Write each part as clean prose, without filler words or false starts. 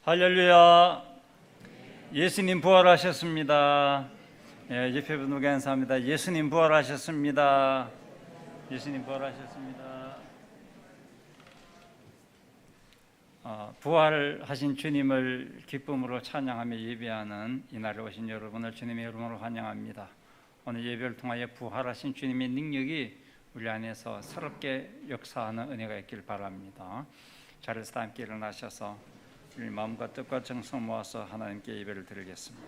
할렐루야. 예수님 부활하셨습니다. 옆에 분들께 감사합니다. 예수님 부활하셨습니다. 예수님 부활하셨습니다. 부활하신 주님을 기쁨으로 찬양하며 예배하는 이날에 오신 여러분을 주님의 이름으로 환영합니다. 오늘 예배를 통하여 부활하신 주님의 능력이 우리 안에서 새롭게 역사하는 은혜가 있길 바랍니다. 자리에서 다 함께 일어나셔서 우리 마음과 뜻과 정성 모아서 하나님께 예배를 드리겠습니다.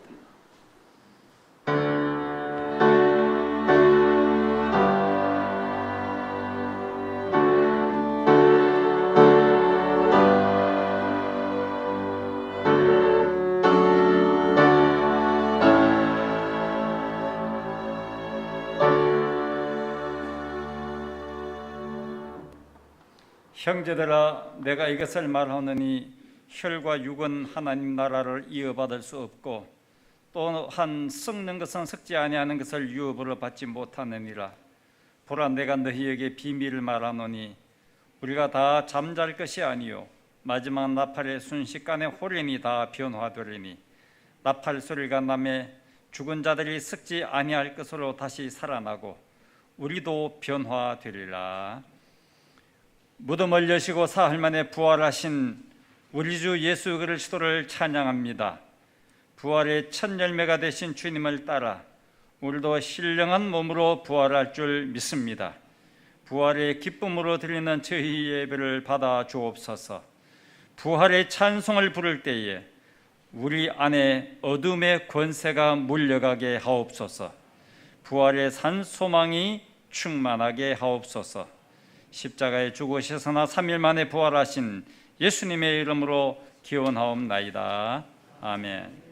형제들아, 내가 이것을 말하노니 혈과 육은 하나님 나라를 이어받을 수 없고 또한 썩는 것은 썩지 아니하는 것을 유업으로 받지 못하느니라. 보라, 내가 너희에게 비밀을 말하노니 우리가 다 잠잘 것이 아니요 마지막 나팔의 순식간에 호련히 다 변화되리니 나팔 소리가 나매 죽은 자들이 썩지 아니할 것으로 다시 살아나고 우리도 변화되리라. 무덤을 여시고 사흘 만에 부활하신 우리 주 예수 그리스도를 찬양합니다. 부활의 첫 열매가 되신 주님을 따라 우리도 신령한 몸으로 부활할 줄 믿습니다. 부활의 기쁨으로 드리는 저희 예배를 받아 주옵소서. 부활의 찬송을 부를 때에 우리 안에 어둠의 권세가 물려가게 하옵소서. 부활의 산 소망이 충만하게 하옵소서. 십자가에 죽으셔서나 3일 만에 부활하신 예수님의 이름으로 기원하옵나이다. 아멘.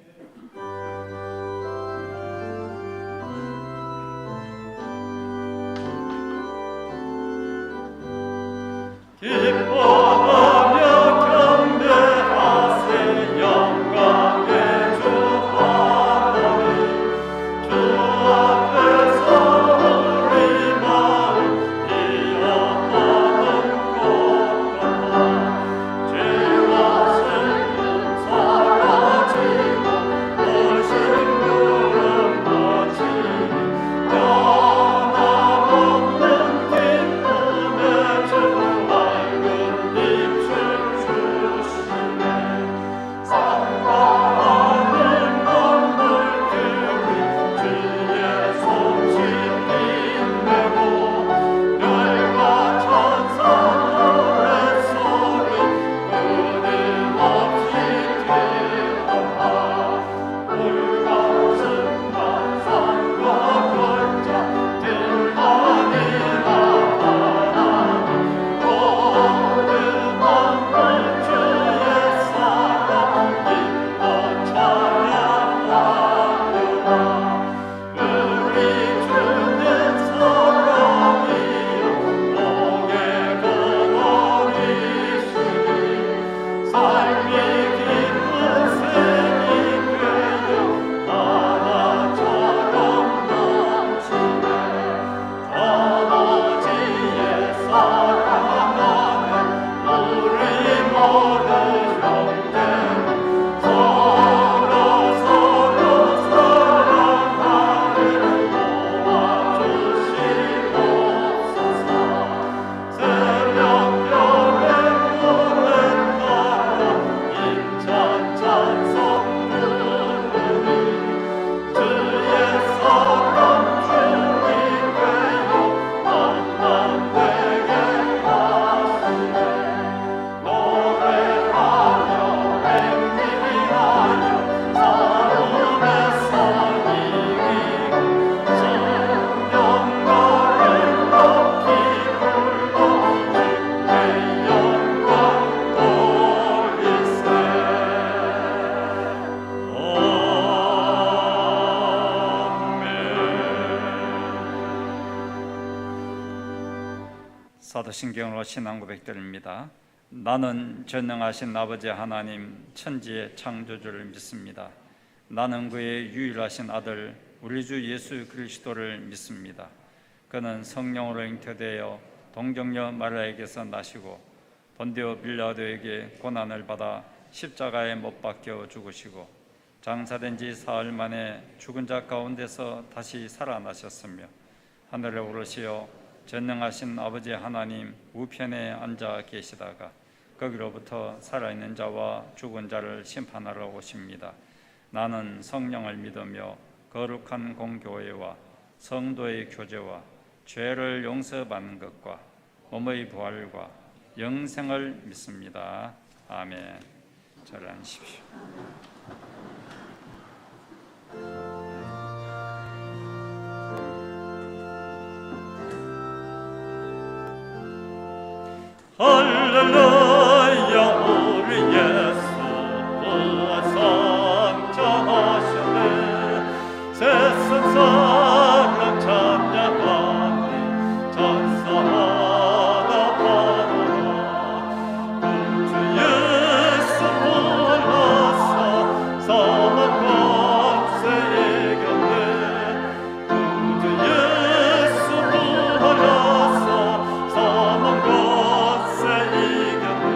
사도신경으로 신앙 고백드립니다. 나는 전능하신 아버지 하나님 천지의 창조주를 믿습니다. 나는 그의 유일하신 아들 우리 주 예수 그리스도를 믿습니다. 그는 성령으로 잉태되어 동정녀 마리아에게서 나시고 본디오 빌라도에게 고난을 받아 십자가에 못 박혀 죽으시고 장사된 지 사흘 만에 죽은 자 가운데서 다시 살아나셨으며 하늘에 오르시어 전능하신 아버지 하나님 우편에 앉아 계시다가 거기로부터 살아있는 자와 죽은 자를 심판하러 오십니다. 나는 성령을 믿으며 거룩한 공교회와 성도의 교제와 죄를 용서받는 것과 몸의 부활과 영생을 믿습니다. 아멘. 잘 앉으십시오. 할렐루야 우리 예수 성장하시네 세상 사랑 찬양하네 전사하다 바로라 구주 예수 부활하사 사망 권세 이겼네 구주 예수 부활하사 사망 권세 이겼네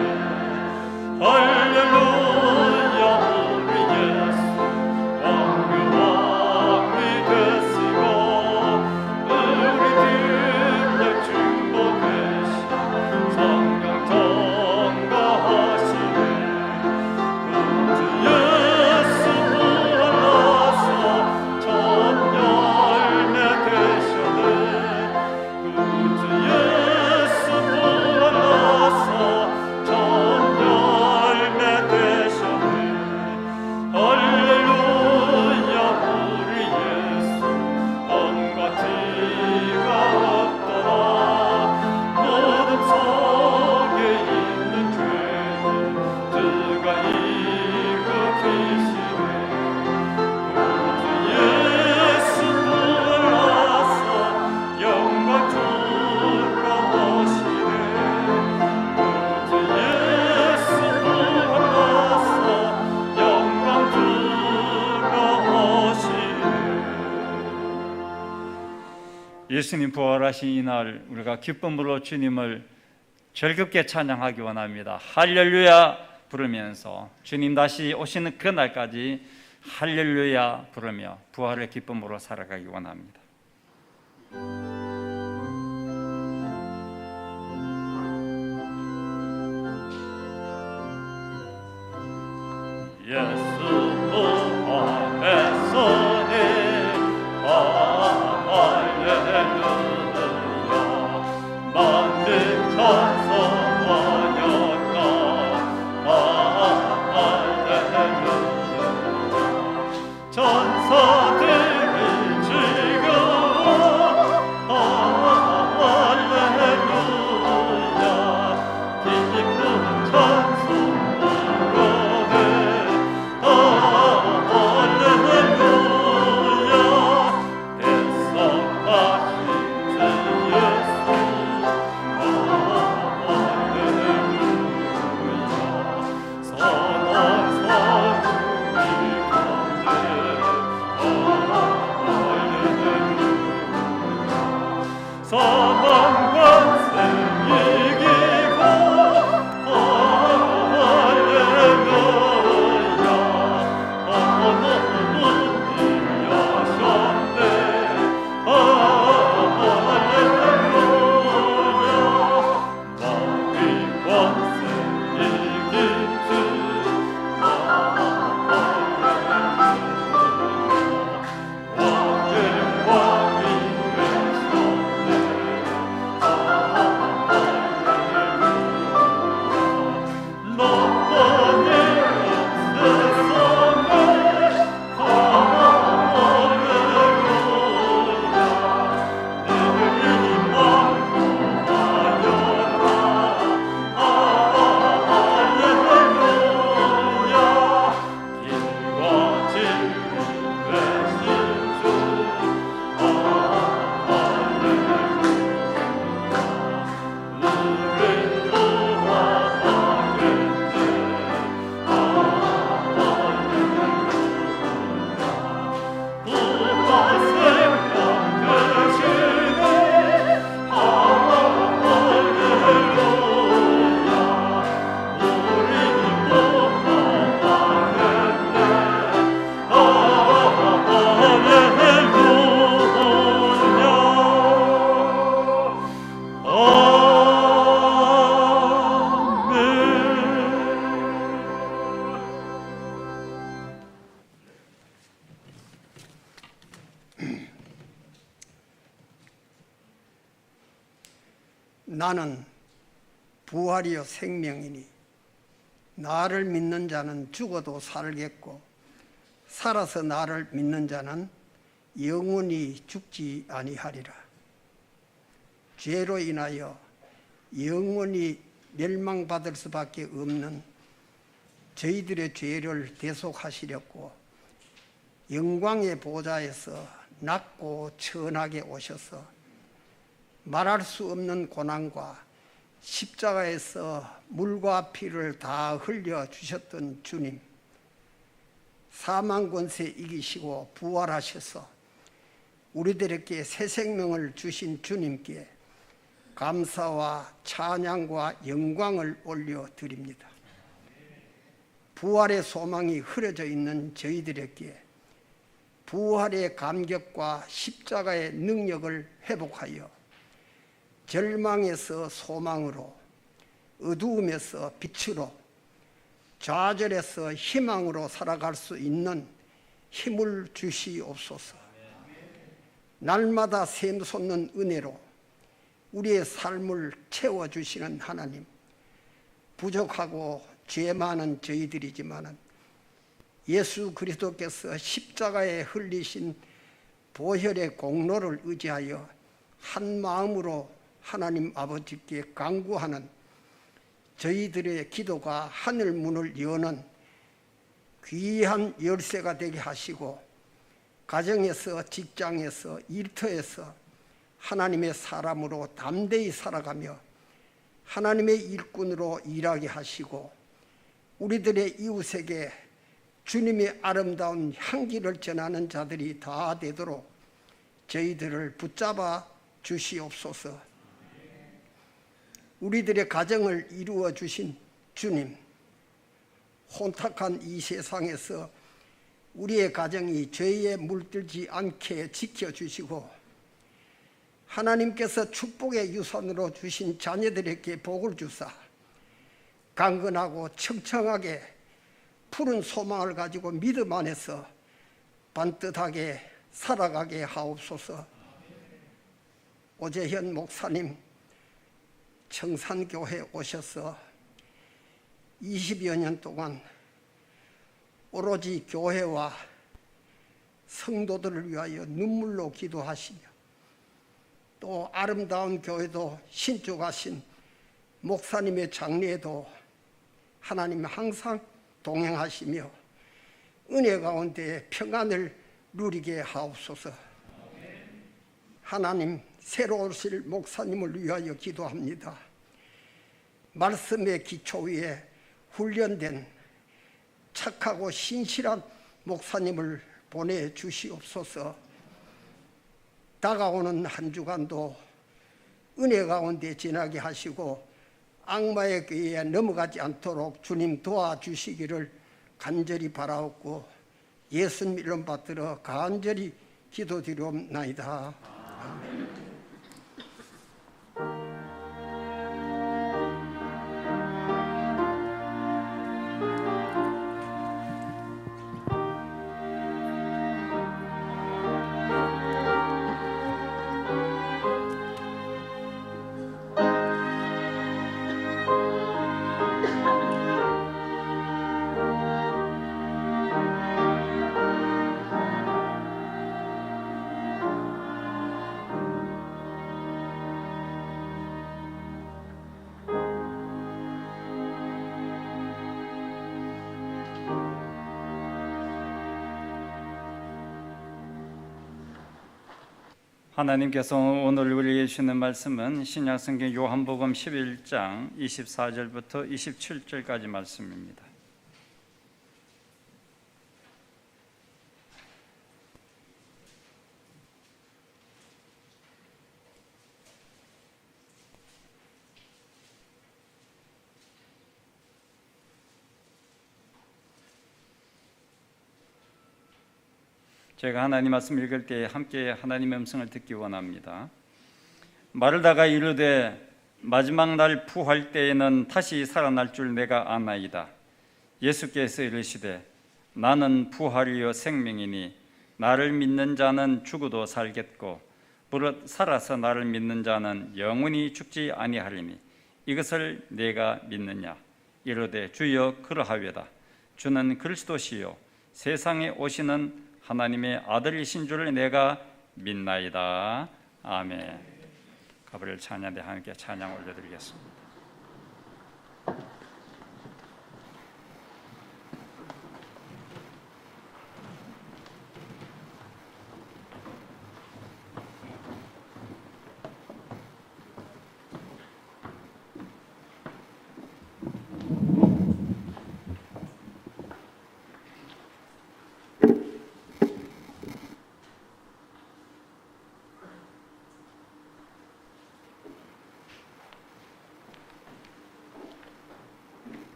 할렐루야 우리 예수 왕의 왕이 되시고 우리 뒷날 중보 되신 성령 전가하시네 구주 예수 부활하사 첫 열매 되셨네 구주 예수 부활하사 첫 열매 되셨네 할렐루야 우리 예수 언과 티가 없더라 어둠 속에 있는 죄를 주가 일으키시네 구주 예수 부활하사 영광 주러 오시네 구주 예수 부활하사 영광 주러 오시네 예수님 부활하신 이날 우리가 기쁨으로 주님을 즐겁게 찬양하기 원합니다. 할렐루야 부르면서 주님 다시 오시는 그날까지 할렐루야 부르며 부활의 기쁨으로 살아가기 원합니다. 예수 부활했으니 할렐루야 만민 찬송하였다 할렐루야 천사들이 즐거워 할렐루야 기쁜 찬송 부르네 할렐루야 대성하신 주 예수 할렐루야 선한 사랑이 가네 나는 부활이요 생명이니 나를 믿는 자는 죽어도 살겠고 살아서 나를 믿는 자는 영원히 죽지 아니하리라. 죄로 인하여 영원히 멸망받을 수밖에 없는 저희들의 죄를 대속하시려고 영광의 보좌에서 낮고 천하게 오셔서 말할 수 없는 고난과 십자가에서 물과 피를 다 흘려 주셨던 주님, 사망 권세 이기시고 부활하셔서 우리들에게 새 생명을 주신 주님께 감사와 찬양과 영광을 올려드립니다. 부활의 소망이 흐려져 있는 저희들에게 부활의 감격과 십자가의 능력을 회복하여 절망에서 소망으로, 어두움에서 빛으로, 좌절에서 희망으로 살아갈 수 있는 힘을 주시옵소서. 날마다 샘솟는 은혜로 우리의 삶을 채워주시는 하나님, 부족하고 죄 많은 저희들이지만 예수 그리스도께서 십자가에 흘리신 보혈의 공로를 의지하여 한 마음으로 하나님 아버지께 간구하는 저희들의 기도가 하늘 문을 여는 귀한 열쇠가 되게 하시고 가정에서, 직장에서, 일터에서 하나님의 사람으로 담대히 살아가며 하나님의 일꾼으로 일하게 하시고 우리들의 이웃에게 주님의 아름다운 향기를 전하는 자들이 다 되도록 저희들을 붙잡아 주시옵소서. 우리들의 가정을 이루어 주신 주님, 혼탁한 이 세상에서 우리의 가정이 죄에 물들지 않게 지켜주시고 하나님께서 축복의 유산으로 주신 자녀들에게 복을 주사 강건하고 청청하게 푸른 소망을 가지고 믿음 안에서 반듯하게 살아가게 하옵소서. 오재현 목사님 청산교회 오셔서 20여 년 동안 오로지 교회와 성도들을 위하여 눈물로 기도하시며 또 아름다운 교회도 신축하신 목사님의 장례에도 하나님 항상 동행하시며 은혜 가운데 평안을 누리게 하옵소서. 하나님, 새로 오실 목사님을 위하여 기도합니다. 말씀의 기초 위에 훈련된 착하고 신실한 목사님을 보내주시옵소서. 다가오는 한 주간도 은혜 가운데 지나게 하시고 악마의 꾀에 넘어가지 않도록 주님 도와주시기를 간절히 바라옵고 예수님 이름 받들어 간절히 기도드리옵나이다. 아멘. 하나님께서 오늘 우리에게 주시는 말씀은 신약성경 요한복음 11장 24절부터 27절까지 말씀입니다. 제가 하나님 말씀 읽을 때 함께 하나님의 음성을 듣기 원합니다. 마르다가 이르되 마지막 날 부활 때에는 다시 살아날 줄 내가 아나이다. 예수께서 이르시되 나는 부활이요 생명이니 나를 믿는 자는 죽어도 살겠고 부릇 살아서 나를 믿는 자는 영원히 죽지 아니하리니 이것을 내가 믿느냐? 이르되 주여 그러하외다. 주는 그리스도시요 세상에 오시는 하나님의 아들이신 줄 내가 믿나이다. 아멘. 가브리엘 찬양대 함께 찬양 올려드리겠습니다.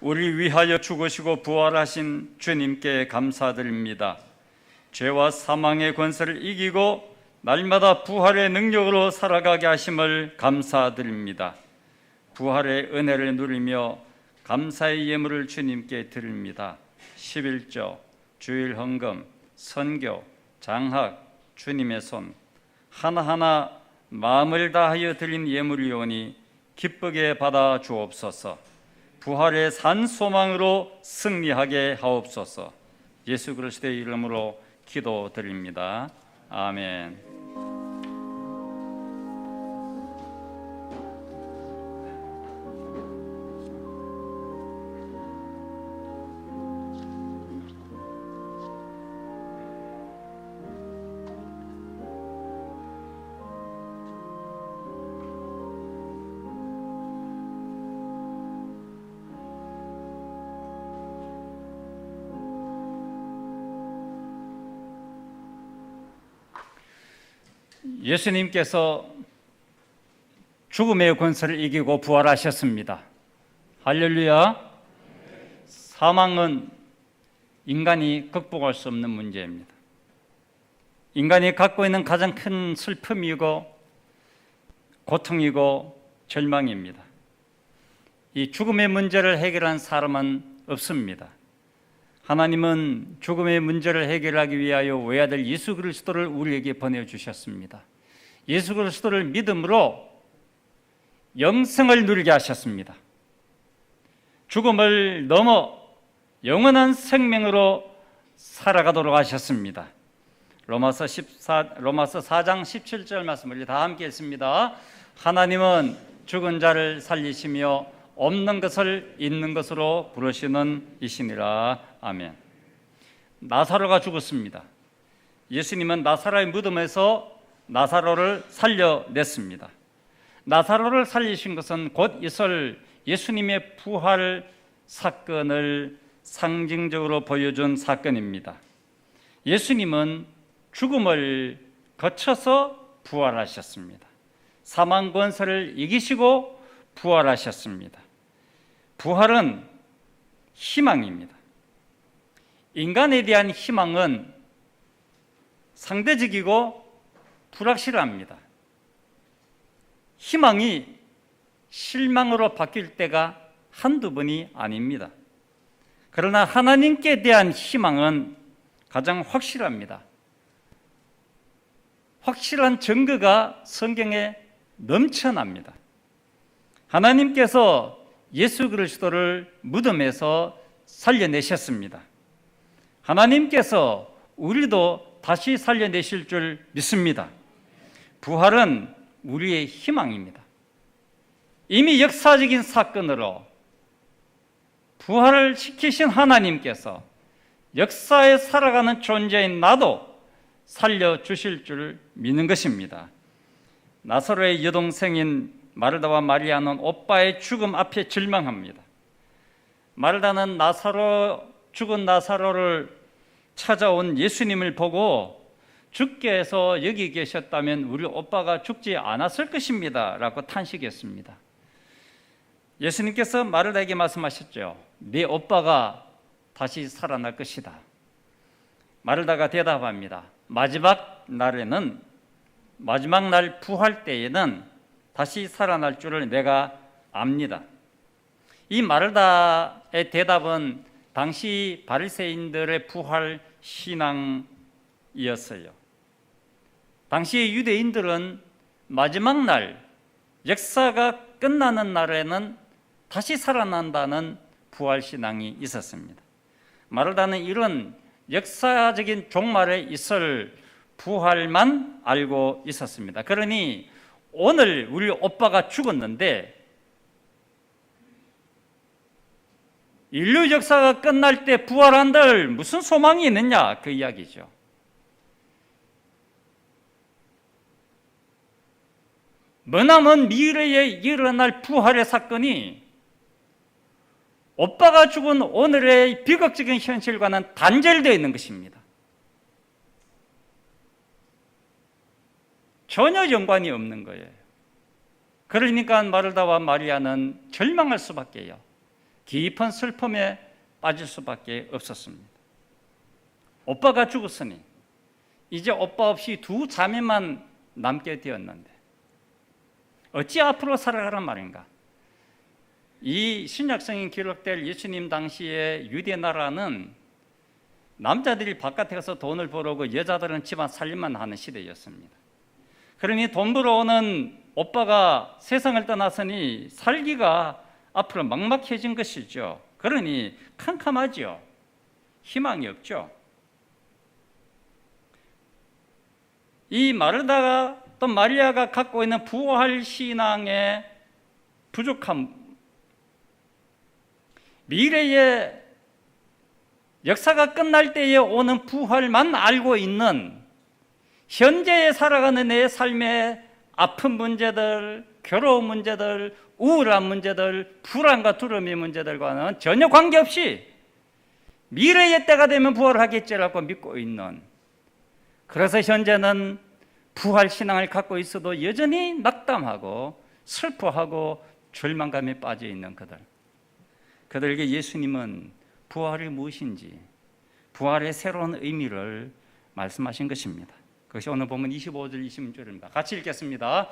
우리 위하여 죽으시고 부활하신 주님께 감사드립니다. 죄와 사망의 권세를 이기고 날마다 부활의 능력으로 살아가게 하심을 감사드립니다. 부활의 은혜를 누리며 감사의 예물을 주님께 드립니다. 11조, 주일 헌금, 선교, 장학, 주님의 손 하나하나 마음을 다하여 드린 예물이오니 기쁘게 받아 주옵소서. 부활의 산 소망으로 승리하게 하옵소서. 예수 그리스도의 이름으로 기도드립니다. 아멘. 예수님께서 죽음의 권세를 이기고 부활하셨습니다. 할렐루야. 사망은 인간이 극복할 수 없는 문제입니다. 인간이 갖고 있는 가장 큰 슬픔이고 고통이고 절망입니다. 이 죽음의 문제를 해결한 사람은 없습니다. 하나님은 죽음의 문제를 해결하기 위하여 외아들 예수 그리스도를 우리에게 보내주셨습니다. 예수 그리스도를 믿음으로 영생을 누리게 하셨습니다. 죽음을 넘어 영원한 생명으로 살아가도록 하셨습니다. 로마서 4장 17절 말씀을 다 함께 읽습니다. 하나님은 죽은 자를 살리시며 없는 것을 있는 것으로 부르시는 이시니라. 아멘. 나사로가 죽었습니다. 예수님은 나사로의 무덤에서 나사로를 살려냈습니다. 나사로를 살리신 것은 곧 있을 예수님의 부활 사건을 상징적으로 보여준 사건입니다. 예수님은 죽음을 거쳐서 부활하셨습니다. 사망 권세를 이기시고 부활하셨습니다. 부활은 희망입니다. 인간에 대한 희망은 상대적이고 불확실합니다. 희망이 실망으로 바뀔 때가 한두 번이 아닙니다. 그러나 하나님께 대한 희망은 가장 확실합니다. 확실한 증거가 성경에 넘쳐납니다. 하나님께서 예수 그리스도를 무덤에서 살려내셨습니다. 하나님께서 우리도 다시 살려내실 줄 믿습니다. 부활은 우리의 희망입니다. 이미 역사적인 사건으로 부활을 시키신 하나님께서 역사에 살아가는 존재인 나도 살려주실 줄 믿는 것입니다. 나사로의 여동생인 마르다와 마리아는 오빠의 죽음 앞에 절망합니다. 마르다는 죽은 나사로를 찾아온 예수님을 보고 주께서 여기 계셨다면 우리 오빠가 죽지 않았을 것입니다 라고 탄식했습니다. 예수님께서 마르다에게 말씀하셨죠. 네 오빠가 다시 살아날 것이다. 마르다가 대답합니다. 마지막 날 부활 때에는 다시 살아날 줄을 내가 압니다. 이 마르다의 대답은 당시 바리새인들의 부활 신앙이었어요. 당시 유대인들은 마지막 날, 역사가 끝나는 날에는 다시 살아난다는 부활 신앙이 있었습니다. 마르다는 이런 역사적인 종말에 있을 부활만 알고 있었습니다. 그러니 오늘 우리 오빠가 죽었는데 인류 역사가 끝날 때 부활한들 무슨 소망이 있느냐 그 이야기죠. 머나먼 미래에 일어날 부활의 사건이 오빠가 죽은 오늘의 비극적인 현실과는 단절되어 있는 것입니다. 전혀 연관이 없는 거예요. 그러니까 마르다와 마리아는 절망할 수밖에요. 깊은 슬픔에 빠질 수밖에 없었습니다. 오빠가 죽었으니 이제 오빠 없이 두 자매만 남게 되었는데 어찌 앞으로 살아가란 말인가? 이 신약성인 기록될 예수님 당시의 유대 나라는 남자들이 바깥에 가서 돈을 벌어오고 여자들은 집안 살림만 하는 시대였습니다. 그러니 돈 벌어오는 오빠가 세상을 떠났으니 살기가 앞으로 막막해진 것이죠. 그러니 캄캄하죠. 희망이 없죠. 이 마르다가 또 마리아가 갖고 있는 부활 신앙의 부족함, 미래의 역사가 끝날 때에 오는 부활만 알고 있는 현재에 살아가는 내 삶의 아픈 문제들, 괴로운 문제들, 우울한 문제들, 불안과 두려움의 문제들과는 전혀 관계없이 미래의 때가 되면 부활하겠지라고 믿고 있는, 그래서 현재는 부활 신앙을 갖고 있어도 여전히 낙담하고 슬퍼하고 절망감에 빠져 있는 그들에게 예수님은 부활이 무엇인지, 부활의 새로운 의미를 말씀하신 것입니다. 그것이 오늘 본문 25절 26절입니다. 같이 읽겠습니다.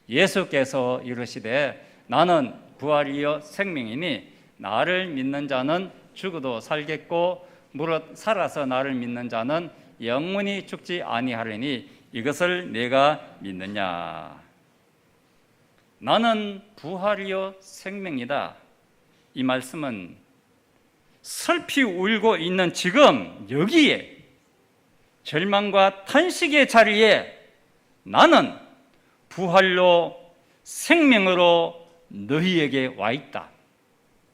예수께서 이르시되 나는 부활이요 생명이니 나를 믿는 자는 죽어도 살겠고 무릇 살아서 나를 믿는 자는 영원히 죽지 아니하리니 이것을 내가 믿느냐. 나는 부활이요 생명이다. 이 말씀은 슬피 울고 있는 지금 여기에 절망과 탄식의 자리에 나는 부활로 생명으로 너희에게 와 있다.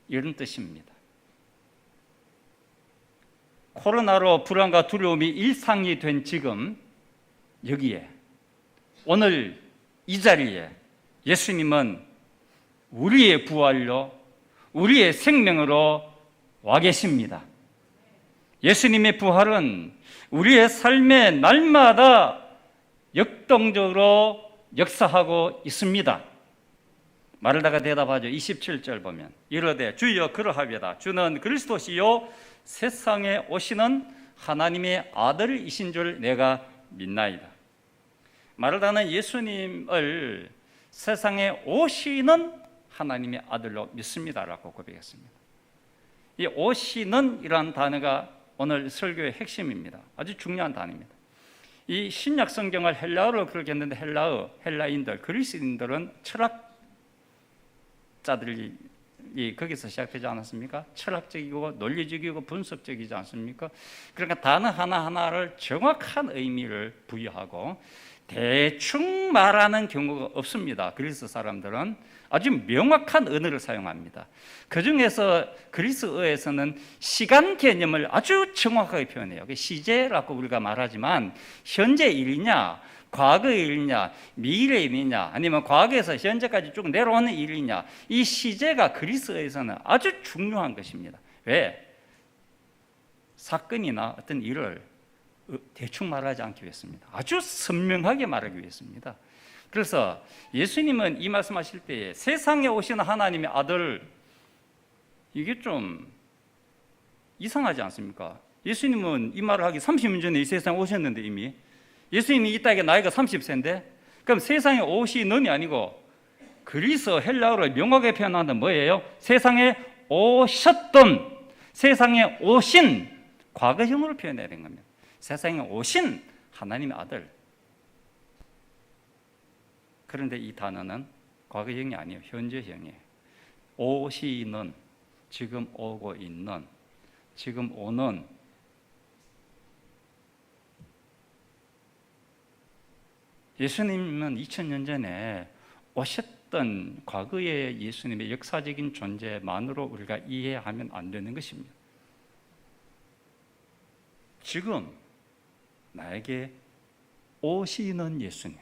이런 뜻입니다. 코로나로 불안과 두려움이 일상이 된 지금 여기에 오늘 이 자리에 예수님은 우리의 부활로 우리의 생명으로 와 계십니다. 예수님의 부활은 우리의 삶에 날마다 역동적으로 역사하고 있습니다. 마르다가 대답하죠. 27절 보면 이르되 주여 그러하리이다. 주는 그리스도시요 세상에 오시는 하나님의 아들이신 줄 내가 믿나이다. 마르다는 예수님을 세상에 오시는 하나님의 아들로 믿습니다라고 고백했습니다. 이 오시는 이라는 단어가 오늘 설교의 핵심입니다. 아주 중요한 단어입니다. 이 신약 성경을 헬라어로 그렇게 했는데 헬라인들, 그리스인들은 철학자들이 거기서 시작되지 않았습니까? 철학적이고 논리적이고 분석적이지 않습니까? 그러니까 단어 하나하나를 정확한 의미를 부여하고 대충 말하는 경우가 없습니다. 그리스 사람들은 아주 명확한 언어를 사용합니다. 그중에서 그리스어에서는 시간 개념을 아주 정확하게 표현해요. 시제라고 우리가 말하지만 현재 일이냐, 과거의 일이냐, 미래의 일이냐, 아니면 과거에서 현재까지 쭉 내려오는 일이냐, 이 시제가 그리스어에서는 아주 중요한 것입니다. 왜? 사건이나 어떤 일을 대충 말하지 않기 위해서입니다. 아주 선명하게 말하기 위해서입니다. 그래서 예수님은 이 말씀하실 때에 세상에 오시는 하나님의 아들, 이게 좀 이상하지 않습니까? 예수님은 이 말을 하기 30년 전에 이 세상에 오셨는데 이미 예수님이 이 땅에 나이가 30세인데 그럼 세상에 오시는이 아니고 그리스어 헬라어로 명확하게 표현하는 뭐예요? 세상에 오셨던, 세상에 오신 과거형으로 표현해야 되는 겁니다. 세상에 오신 하나님의 아들. 그런데 이 단어는 과거형이 아니에요. 현재형이에요. 오시는, 지금 오고 있는, 지금 오는. 예수님은 2000년 전에 오셨던 과거의 예수님의 역사적인 존재만으로 우리가 이해하면 안 되는 것입니다. 지금 나에게 오시는 예수님,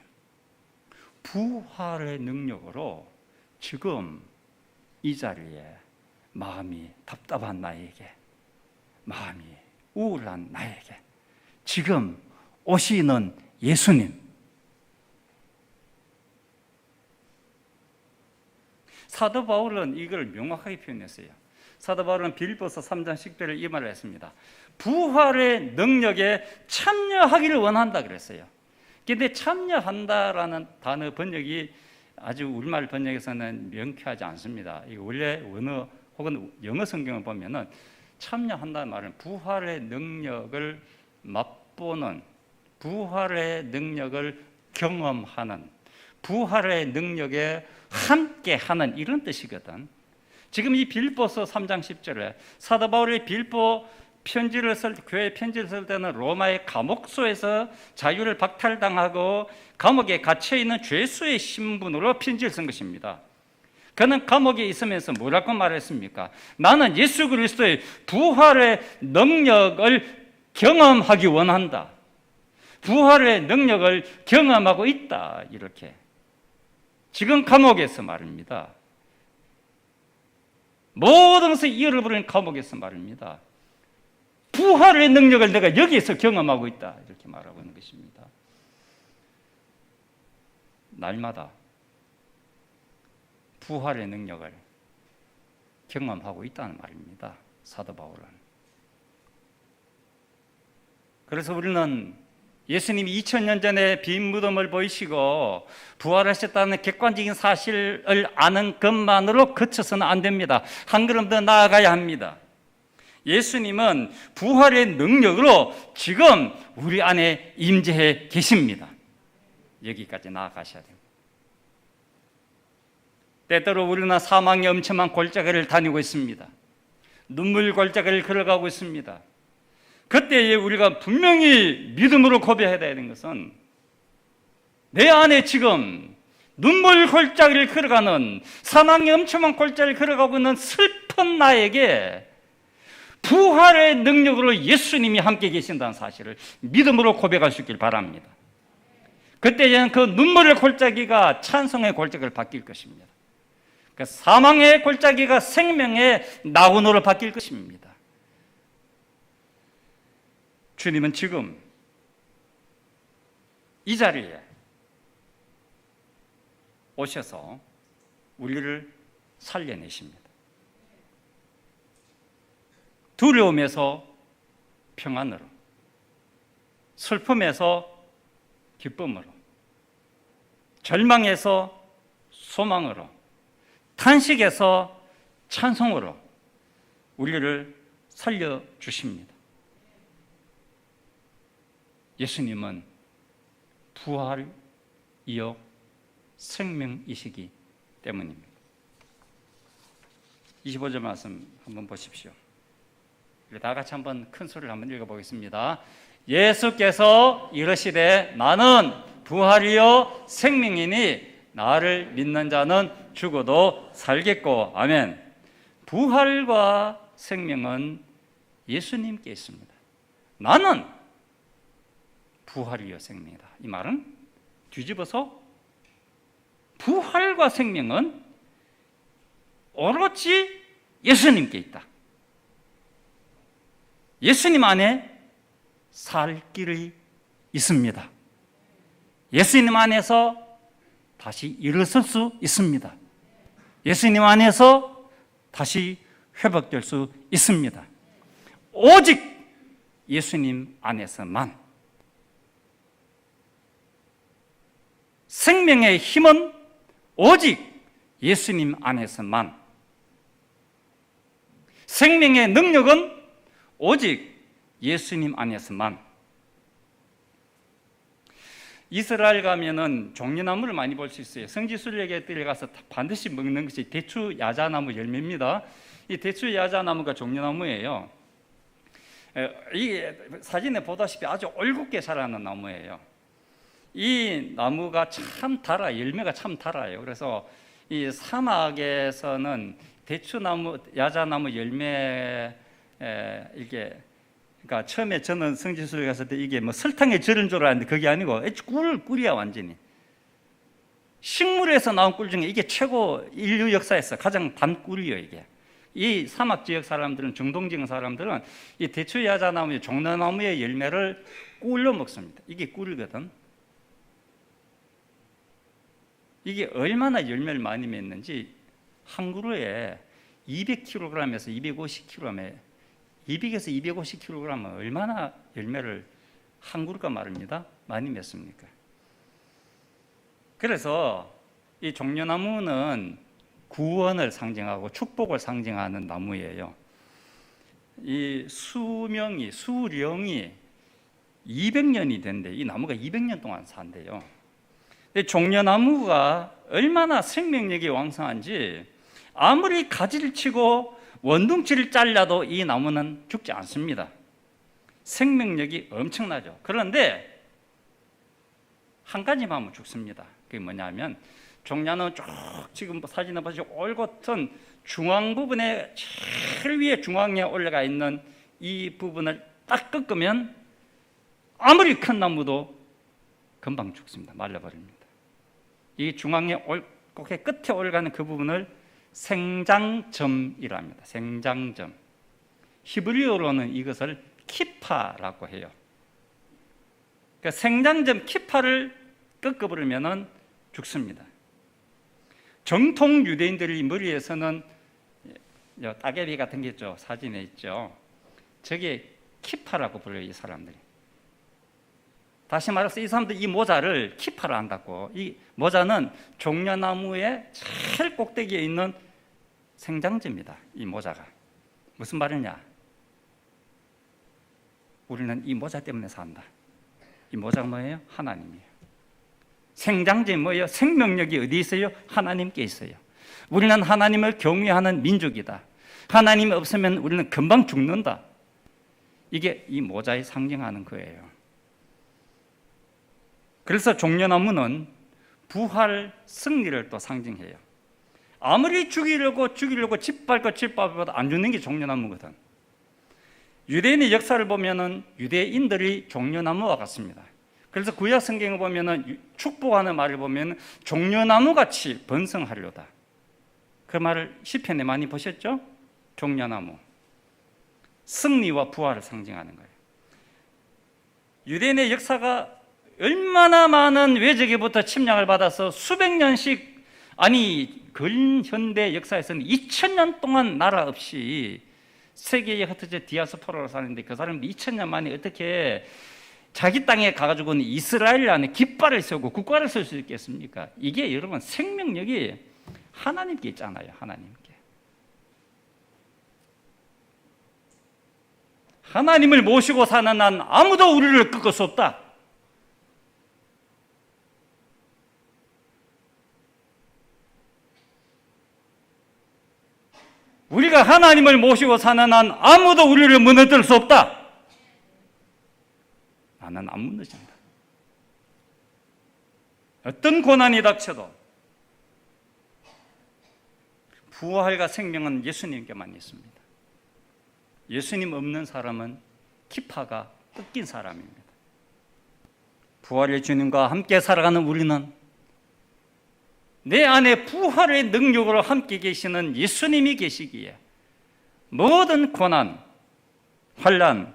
부활의 능력으로 지금 이 자리에 마음이 답답한 나에게, 마음이 우울한 나에게 지금 오시는 예수님. 사도 바울은 이걸 명확하게 표현했어요. 사도 바울은 빌립보서 3장 10절에 이 말을 했습니다. 부활의 능력에 참여하기를 원한다 그랬어요. 그런데 참여한다라는 단어 번역이 아주 우리말 번역에서는 명쾌하지 않습니다. 이 원래 원어 혹은 영어 성경을 보면은 참여한다는 말은 부활의 능력을 맛보는, 부활의 능력을 경험하는, 부활의 능력에 함께하는 이런 뜻이거든. 지금 이 빌립보서 3장 10절에 사도 바울이 빌립보 편지를 교회 편지를 쓸 때는 로마의 감옥소에서 자유를 박탈당하고 감옥에 갇혀 있는 죄수의 신분으로 편지를 쓴 것입니다. 그는 감옥에 있으면서 뭐라고 말했습니까? 나는 예수 그리스도의 부활의 능력을 경험하기 원한다. 부활의 능력을 경험하고 있다. 이렇게. 지금 감옥에서 말입니다. 모든 것을 잃어버린 감옥에서 말입니다. 부활의 능력을 내가 여기에서 경험하고 있다. 이렇게 말하고 있는 것입니다. 날마다 부활의 능력을 경험하고 있다는 말입니다. 사도 바울은. 그래서 우리는 예수님이 2000년 전에 빈 무덤을 보이시고 부활하셨다는 객관적인 사실을 아는 것만으로 그쳐서는 안 됩니다. 한 걸음 더 나아가야 합니다. 예수님은 부활의 능력으로 지금 우리 안에 임재해 계십니다. 여기까지 나아가셔야 됩니다. 때때로 우리는 사망의 엄청난 골짜기를 다니고 있습니다. 눈물 골짜기를 걸어가고 있습니다. 그때에 우리가 분명히 믿음으로 고백해야 되는 것은 내 안에 지금 눈물 골짜기를 걸어가는, 사망의 엄청난 골짜기를 걸어가고 있는 슬픈 나에게 부활의 능력으로 예수님이 함께 계신다는 사실을 믿음으로 고백할 수 있길 바랍니다. 그때에는 그 눈물의 골짜기가 찬송의 골짜기를 바뀔 것입니다. 그 사망의 골짜기가 생명의 낙원으로 바뀔 것입니다. 주님은 지금 이 자리에 오셔서 우리를 살려내십니다. 두려움에서 평안으로, 슬픔에서 기쁨으로, 절망에서 소망으로, 탄식에서 찬송으로 우리를 살려주십니다. 예수님은 부활이요 생명이시기 때문입니다. 25절 말씀 한번 보십시오. 다 같이 한번 큰 소리를 한번 읽어보겠습니다. 예수께서 이르시되 나는 부활이요 생명이니 나를 믿는 자는 죽어도 살겠고. 아멘. 부활과 생명은 예수님께 있습니다. 나는 부활이요 생명이다. 이 말은 뒤집어서 부활과 생명은 오로지 예수님께 있다. 예수님 안에 살 길이 있습니다. 예수님 안에서 다시 일어설 수 있습니다. 예수님 안에서 다시 회복될 수 있습니다. 오직 예수님 안에서만. 생명의 힘은 오직 예수님 안에서만. 생명의 능력은 오직 예수님 안에서만. 이스라엘 가면은 종려나무를 많이 볼 수 있어요. 성지순례에 들어가서 반드시 먹는 것이 대추 야자나무 열매입니다. 이 대추 야자나무가 종려나무예요. 이 사진에 보다시피 아주 올곧게 자라는 나무예요. 이 나무가 참 달아, 열매가 참 달아요. 그래서 이 사막에서는 대추나무, 야자나무 열매 이게 그러니까 처음에 저는 성지순례 갔을 때 이게 뭐 설탕에 절은 줄 알았는데 그게 아니고 꿀이야 완전히. 식물에서 나온 꿀 중에 이게 최고, 인류 역사에서 가장 단 꿀이에요 이게. 이 사막 지역 사람들은, 중동 지역 사람들은 이 대추 야자나무, 종려나무의 열매를 꿀로 먹습니다. 이게 꿀이거든. 이게 얼마나 열매를 많이 맺는지 한 그루에 200kg에서 250kg에 200에서 250kg은 얼마나 열매를 한 그루가 말입니다. 많이 맺습니까? 그래서 이 종려나무는 구원을 상징하고 축복을 상징하는 나무예요. 이 수령이 200년이 된대. 이 나무가 200년 동안 산대요. 근데 종려나무가 얼마나 생명력이 왕성한지 아무리 가지를 치고 원둥치를 잘라도 이 나무는 죽지 않습니다. 생명력이 엄청나죠. 그런데 한 가지만 하면 죽습니다. 그게 뭐냐면 종려나무 쭉 지금 사진을 보시고 올곧은 중앙 부분에 제일 위에 중앙에 올라가 있는 이 부분을 딱 꺾으면 아무리 큰 나무도 금방 죽습니다. 말라버립니다. 이 중앙에 꼭에 끝에 올라가는 그 부분을 생장점이라 합니다. 생장점. 히브리어로는 이것을 키파라고 해요. 그러니까 생장점 키파를 꺾어버리면 죽습니다. 정통 유대인들이 머리에서는 따개비 같은 게 있죠. 사진에 있죠. 저게 키파라고 불러요. 이 사람들이. 다시 말해서 이 사람들 이 모자를 키파라 한다고. 이 모자는 종려나무의 제일 꼭대기에 있는 생장점이다. 이 모자가. 무슨 말이냐? 우리는 이 모자 때문에 산다. 이 모자가 뭐예요? 하나님이에요. 생장점이 뭐예요? 생명력이 어디 있어요? 하나님께 있어요. 우리는 하나님을 경외하는 민족이다. 하나님이 없으면 우리는 금방 죽는다. 이게 이 모자에 상징하는 거예요. 그래서 종려나무는 부활 승리를 또 상징해요. 아무리 죽이려고 짓밟아도 안 죽는 게 종려나무거든. 유대인의 역사를 보면은 유대인들이 종려나무와 같습니다. 그래서 구약 성경을 보면은 축복하는 말을 보면 종려나무 같이 번성하려다. 그 말을 시편에 많이 보셨죠? 종려나무. 승리와 부활을 상징하는 거예요. 유대인의 역사가 얼마나 많은 외적에부터 침략을 받아서 수백 년씩, 아니 근현대 역사에서는 2000년 동안 나라 없이 세계에 흩어져 디아스포라로 사는데 그 사람이 2000년 만에 어떻게 자기 땅에 가가지고는 이스라엘 안에 깃발을 세우고 국가를 세울 수 있겠습니까? 이게 여러분 생명력이 하나님께 있잖아요. 하나님께. 하나님을 모시고 사는 한 아무도 우리를 꺾을 수 없다. 우리가 하나님을 모시고 사는 한 아무도 우리를 무너뜨릴 수 없다. 나는 안 무너진다. 어떤 고난이 닥쳐도 부활과 생명은 예수님께만 있습니다. 예수님 없는 사람은 키파가 꺾인 사람입니다. 부활의 주님과 함께 살아가는 우리는 내 안에 부활의 능력으로 함께 계시는 예수님이 계시기에 모든 고난, 환난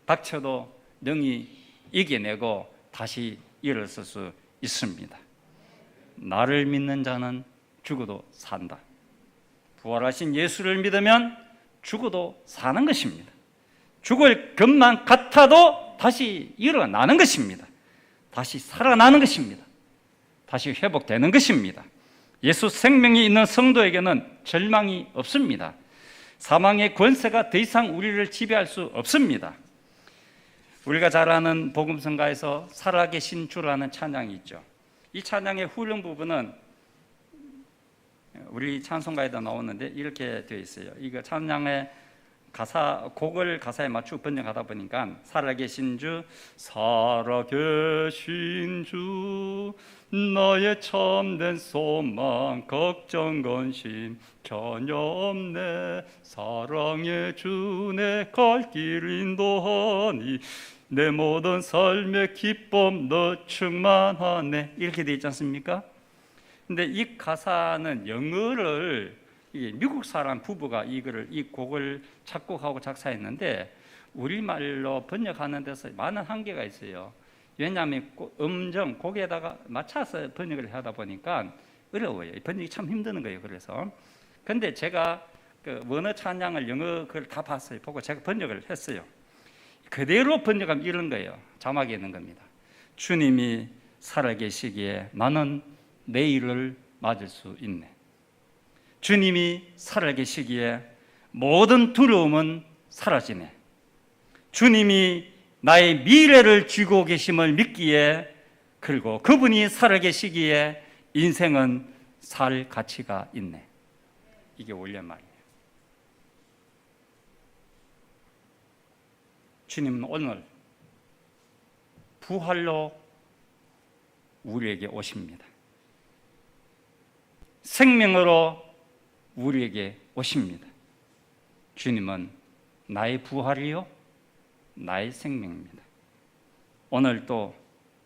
닥쳐도 능히 이겨내고 다시 일어설 수 있습니다. 나를 믿는 자는 죽어도 산다. 부활하신 예수를 믿으면 죽어도 사는 것입니다. 죽을 것만 같아도 다시 일어나는 것입니다. 다시 살아나는 것입니다. 다시 회복되는 것입니다. 예수 생명이 있는 성도에게는 절망이 없습니다. 사망의 권세가 더 이상 우리를 지배할 수 없습니다. 우리가 잘 아는 복음성가에서 살아계신 주라는 찬양이 있죠. 이 찬양의 후렴 부분은 우리 찬송가에도 나오는데 이렇게 되어 있어요. 이거 찬양의 곡을 가사에 맞추고 번역하다 보니까 살아계신 주, 살아계신 주, 나의 참된 소망, 걱정 근심 전혀 없네. 사랑의 주 내 갈 길 인도하니 내 모든 삶의 기쁨 너 충만하네. 이렇게 되어 있지 않습니까? 근데 이 가사는 영어를 미국 사람 부부가 이 곡을 작곡하고 작사했는데 우리말로 번역하는 데서 많은 한계가 있어요. 왜냐하면 음정, 곡에다가 맞춰서 번역을 하다 보니까 어려워요. 번역이 참 힘드는 거예요. 그래서 근데 제가 그 원어 찬양을 영어 그걸 다 봤어요. 보고 제가 번역을 했어요. 그대로 번역하면 이런 거예요. 자막에 있는 겁니다. 주님이 살아계시기에 나는 내일을 맞을 수 있네. 주님이 살아계시기에 모든 두려움은 사라지네. 주님이 나의 미래를 쥐고 계심을 믿기에, 그리고 그분이 살아계시기에 인생은 살 가치가 있네. 이게 원래 말이에요. 주님은 오늘 부활로 우리에게 오십니다. 생명으로 우리에게 오십니다. 주님은 나의 부활이요, 나의 생명입니다. 오늘도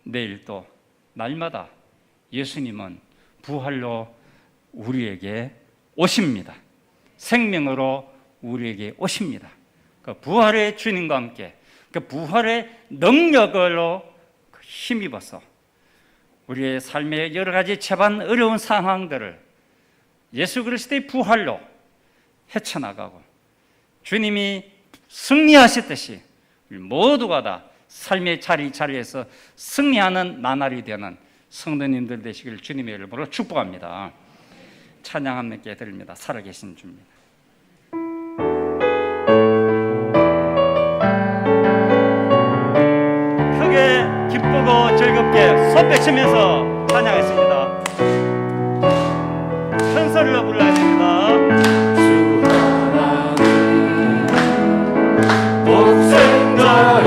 내일도 날마다 예수님은 부활로 우리에게 오십니다. 생명으로 우리에게 오십니다. 그 부활의 주님과 함께 그 부활의 능력으로 힘입어서 우리의 삶의 여러 가지 재반 어려운 상황들을 예수 그리스도의 부활로 헤쳐나가고, 주님이 승리하셨듯이 우리 모두가 다 삶의 자리에서 승리하는 나날이 되는 성도님들 되시길 주님의 이름으로 축복합니다. 찬양 함께 드립니다. 살아계신 주입니다. 크게 기쁘고 즐겁게 손뼉 치면서 찬양했습니다. 큰 소리로 불러야 됩니다. 구하신 나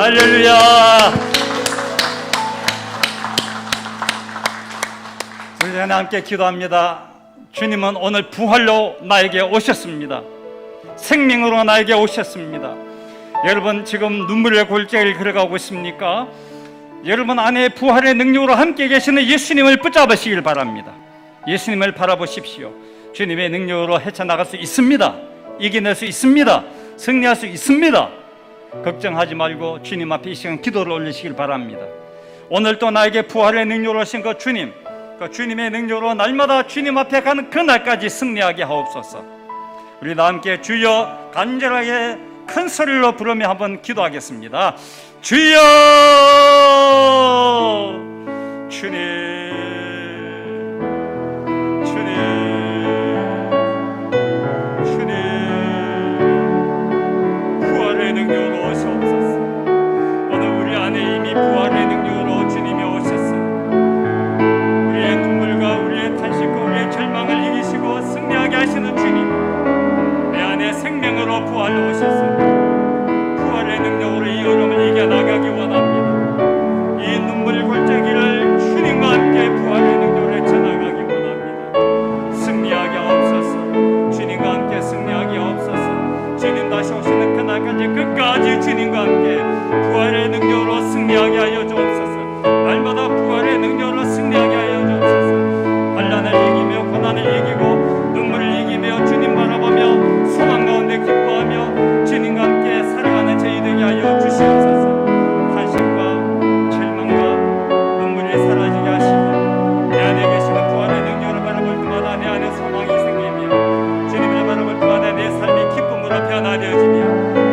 할렐루야. 우리 전에 함께 기도합니다. 주님은 오늘 부활로 나에게 오셨습니다. 생명으로 나에게 오셨습니다. 여러분 지금 눈물의 골짜기를 걸어가고 있습니까? 여러분 안에 부활의 능력으로 함께 계시는 예수님을 붙잡으시길 바랍니다. 예수님을 바라보십시오. 주님의 능력으로 헤쳐나갈 수 있습니다. 이겨낼 수 있습니다. 승리할 수 있습니다. 걱정하지 말고 주님 앞에 이 시간 기도를 올리시길 바랍니다. 오늘 또 나에게 부활의 능력으로 오신 그 주님, 그 주님의 능력으로 날마다 주님 앞에 가는 그날까지 승리하게 하옵소서. 우리 다 함께 주여 간절하게 큰 소리로 부르며 한번 기도하겠습니다. 주여, 주님, 주님, 주님, 부활의 능력으로 오시옵소서. 오늘 우리 안에 이미 부활의 능력으로 주님이 오셨어요. 우리의 눈물과 우리의 탄식과 우리의 절망을 이기시고 승리하게 하시는 주님, 내 안에 생명으로 부활로 오셨어요. 부활의 능력으로 이 여름을 이겨나가기 원합니다. 이 눈물 골짜기를 주님과 함께 부활의 능력으로 헤쳐나가기 원합니다. 승리하게 하옵소서. 주님과 함께 승리하게 하옵소서. 주님 다시 오시는 그날까지 끝까지 주님과 함께 부활의 능력으로 승리하게 하여 주옵소서. 날마다 부활의 능력으로 승리하게 하여 주옵소서. 환난을 이기며 고난을 이기고 눈물을 이기며 주님 바라보며 소망 가운데 기뻐하며 주님과 함께 살아가는 저희 되게 하여 주시옵소서. 탄식과 절망과 눈물이 사라지게 하시며 내 안에 계시는 부활의 능력을 바라볼 때마다 내 안에 소망이 생기며 주님을 바라볼 때마다 내 삶이 기쁨으로 변화되어지며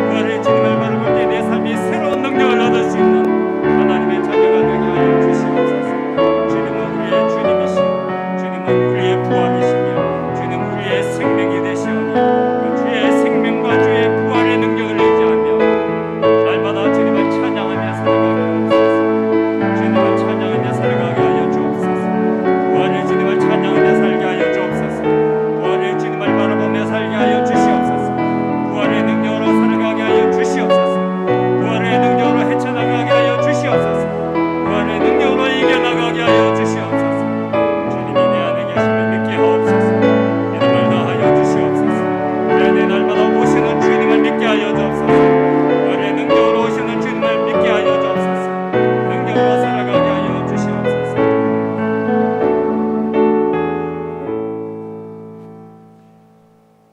부활의 주님을 바라볼 때 내 삶이 새로운 능력을 얻을 수 있는 하나님의 자녀가 되게 하여 주시옵소서. 주님은 우리의 주님이시고 주님은 우리의 부활이시며 주님 우리의 생명이 되시오니 그 주의 생명과 주의 부활의 능력을 의지하며 날마다 주님을 찬양하며 살아가게 하옵소서. 주님을 찬양하며 살아가게 하여 주옵소서. 부활의 주님을 찬양하며 살게 하여 주옵소서. 부활의 주님을 바라보며 살게 하여 주시옵소서. 부활의 능력으로 살아가게 하여 주시옵소서. 부활의 능력으로 헤쳐나가게 하여 주시옵소서. 부활의 능력으로 이겨나가게 하여 주시옵소서. 주님이 내 안에 계심을 믿게 하옵소서. 믿음을 다하여 주시옵소서. 내 안에 날마다 오시는 주님을 믿게 하여 주옵소서. 부활의 능력으로 오시는 주님을 믿게 하여 주옵소서. 능력으로 살아가게 하여 주시옵소서.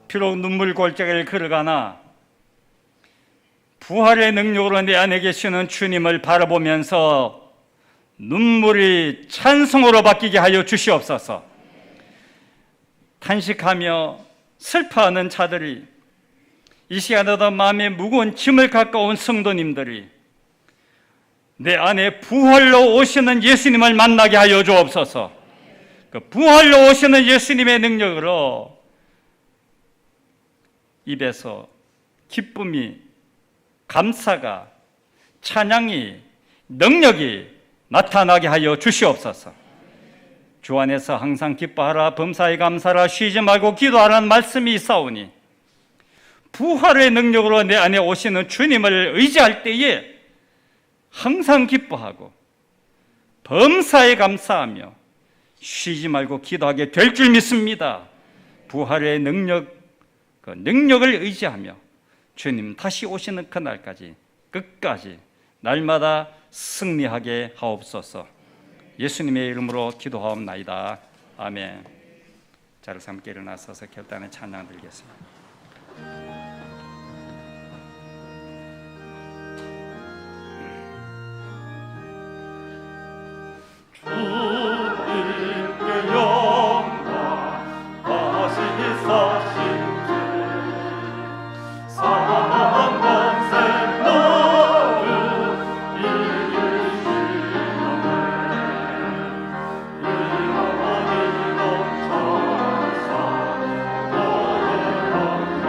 비록 눈물 골짜기를 걸어가나 부활의 능력으로 내 안에 계시는 주님을 바라보면서 눈물이 찬송으로 바뀌게 하여 주시옵소서. 탄식하며 슬퍼하는 자들이 이 시간에도 마음에 무거운 짐을 갖고 온 성도님들이 내 안에 부활로 오시는 예수님을 만나게 하여 주옵소서. 그 부활로 오시는 예수님의 능력으로 입에서 기쁨이, 감사가, 찬양이, 능력이 나타나게 하여 주시옵소서. 주 안에서 항상 기뻐하라, 범사에 감사하라, 쉬지 말고 기도하라는 말씀이 있사오니 부활의 능력으로 내 안에 오시는 주님을 의지할 때에 항상 기뻐하고 범사에 감사하며 쉬지 말고 기도하게 될 줄 믿습니다. 부활의 능력, 그 능력을 의지하며 주님 다시 오시는 그날까지 끝까지 날마다 승리하게 하옵소서. 예수님의 이름으로 기도하옵나이다. 아멘. 자리에서 함께 일어나서서 결단의 찬양 드리겠습니다. 주님께 영광 다시 사신 주 사망 권세 너를 이기시네 이어지는 천사 너를 엉켰고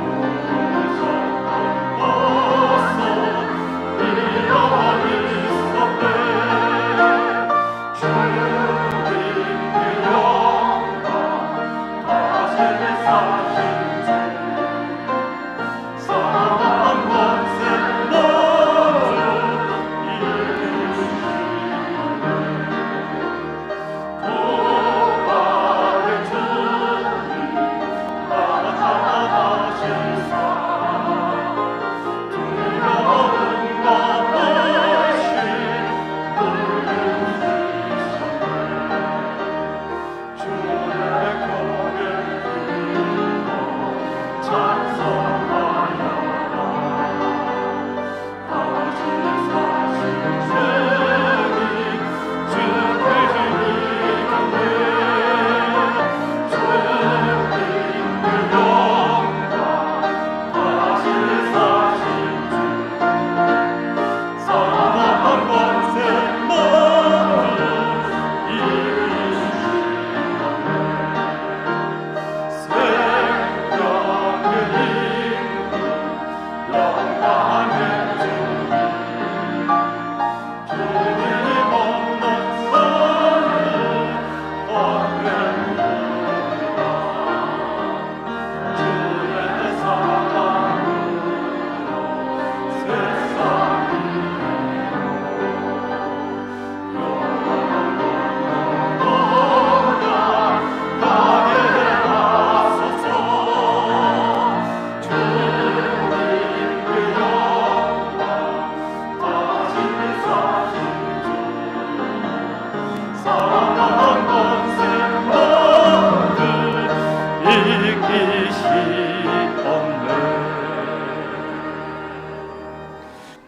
누구셨던 것은 이어질 수 없네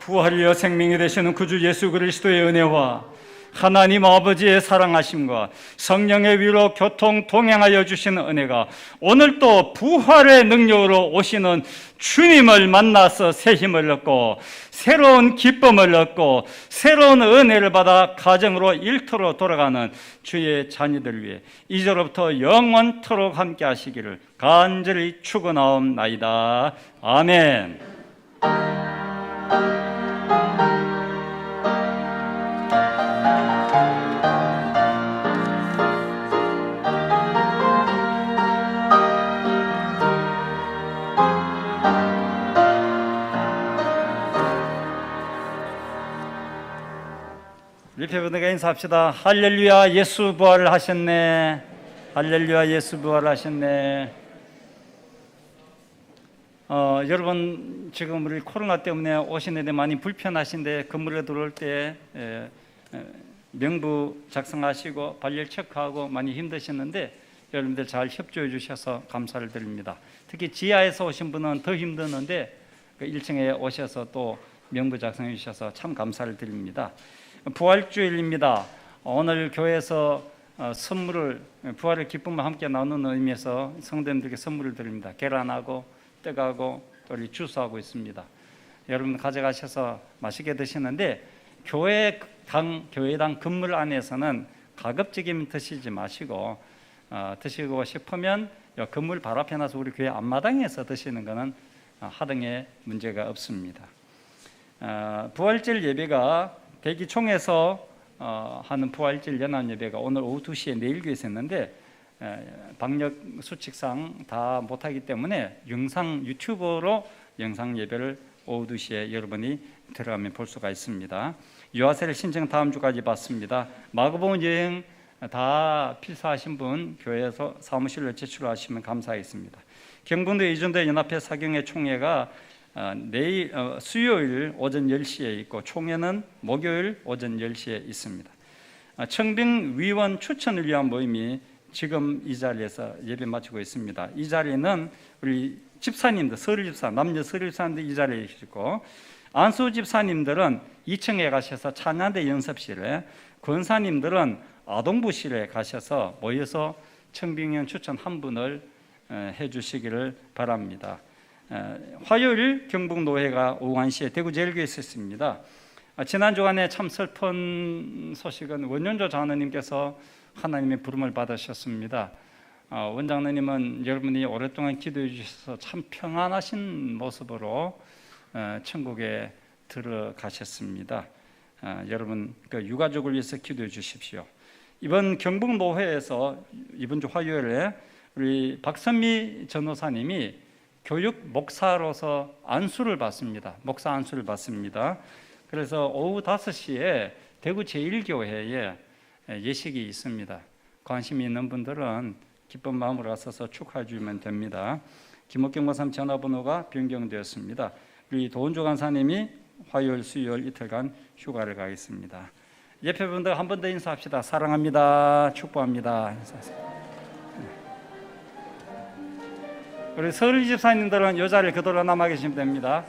부활이여 생명이 되시는 구주 예수 그리스도의 은혜와 하나님 아버지의 사랑하심과 성령의 위로 교통 동행하여 주시는 은혜가 오늘 또 부활의 능력으로 오시는 주님을 만나서 새 힘을 얻고 새로운 기쁨을 얻고 새로운 은혜를 받아 가정으로 일터로 돌아가는 주의 자녀들 위해 이제로부터 영원토록 함께 하시기를 간절히 축원하옵나이다. 아멘. 리페분들과 인사합시다. 할렐루야, 예수 부활하셨네. 할렐루야, 예수 부활하셨네. 여러분 지금 우리 코로나 때문에 오시는데 많이 불편하신데 건물에 들어올 때 명부 작성하시고 발열 체크하고 많이 힘드셨는데 여러분들 잘 협조해 주셔서 감사를 드립니다. 특히 지하에서 오신 분은 더 힘드는데 1층에 오셔서 또 명부 작성해 주셔서 참 감사를 드립니다. 부활주일입니다. 오늘 교회에서 선물을 부활의 기쁨과 함께 나누는 의미에서 성도님들께 선물을 드립니다. 계란하고 떡하고 또 주스하고 있습니다. 여러분 가져가셔서 맛있게 드시는데 교회당 건물 안에서는 가급적이면 드시지 마시고 드시고 싶으면 건물 바로 앞에 나서 우리 교회 앞마당에서 드시는 것은 하등의 문제가 없습니다. 부활절 예배가 대기총에서 하는 부활절 연합 예배가 오늘 오후 2시에 내일 교회에서 했는데 방역 수칙상 다 못하기 때문에 영상 유튜브로 영상 예배를 오후 2시에 여러분이 들어가면 볼 수가 있습니다. 유아세를 신청 다음 주까지 받습니다. 마가복음 여행 다 필사하신 분 교회에서 사무실로 제출하시면 감사하겠습니다. 경북도 이전도 연합회 사경회 총회가 내일 수요일 오전 10시에 있고 총회는 목요일 오전 10시에 있습니다. 청빙 위원 추천을 위한 모임이 지금 이 자리에서 예배 마치고 있습니다. 이 자리는 우리 집사님들, 서류 집사, 남녀 서류 집사님들 이 자리에 계시고 안수 집사님들은 2층에 가셔서 찬양대 연습실에, 권사님들은 아동부실에 가셔서 모여서 청빙위원 추천 한 분을 해주시기를 바랍니다. 화요일 경북노회가 오후 1시에 대구제일교회에서 있습니다. 지난 주간에 참 슬픈 소식은 원년조 장로님께서 하나님의 부름을 받으셨습니다. 원장로님은 여러분이 오랫동안 기도해 주셔서 참 평안하신 모습으로 천국에 들어가셨습니다. 여러분 그 유가족을 위해서 기도해 주십시오. 이번 경북노회에서 이번 주 화요일에 우리 박선미 전도사님이 교육 목사로서 안수를 받습니다. 목사 안수를 받습니다. 그래서 오후 5시에 대구 제1교회에 예식이 있습니다. 관심이 있는 분들은 기쁜 마음으로 와서 축하해 주면 됩니다. 김옥경 목사님 전화번호가 변경되었습니다. 우리 도은조 간사님이 화요일, 수요일 이틀간 휴가를 가겠습니다. 예배분들 한 번 더 인사합시다. 사랑합니다. 축복합니다. 인사하세요. 우리 서울 집사님들은 이 자리에 그대로 남아 계시면 됩니다.